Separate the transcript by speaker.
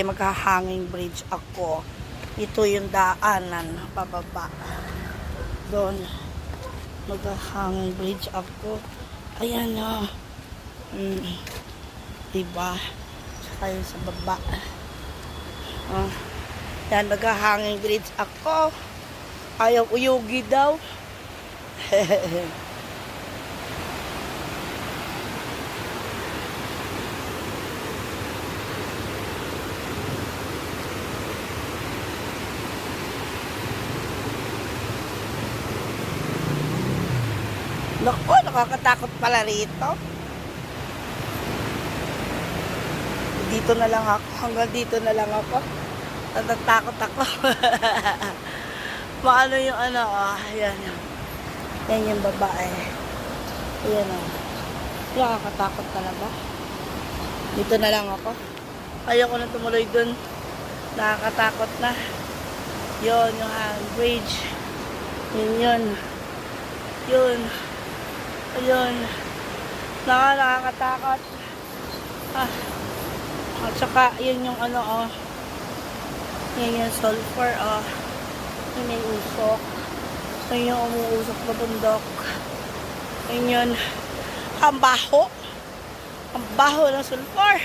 Speaker 1: Maghahanging bridge ako. Ito yung daanan pababa. Doon. Maghahanging bridge ako. Ayan o. Diba? Saka yung sa baba. Yan, maghahanging bridge ako. Ayaw uyugi daw. Naku, nakakatakot pala rito. Dito na lang ako. Hanggang dito na lang ako. Natatakot ako. Maano yung ano, ayan. Yan yung babae. Ayan o. Nakakatakot talaga. Dito na lang ako. Ayoko na tumuloy dun. Nakakatakot na. Yun, yung handbridge. Yun. Yun. Ayun. Nakakatakot. At saka, yun yung ano, yan yung sulfur, yun yung usok. Yun yung umuusok na bundok. Yun yun. Ang baho. Ang baho ng sulfur.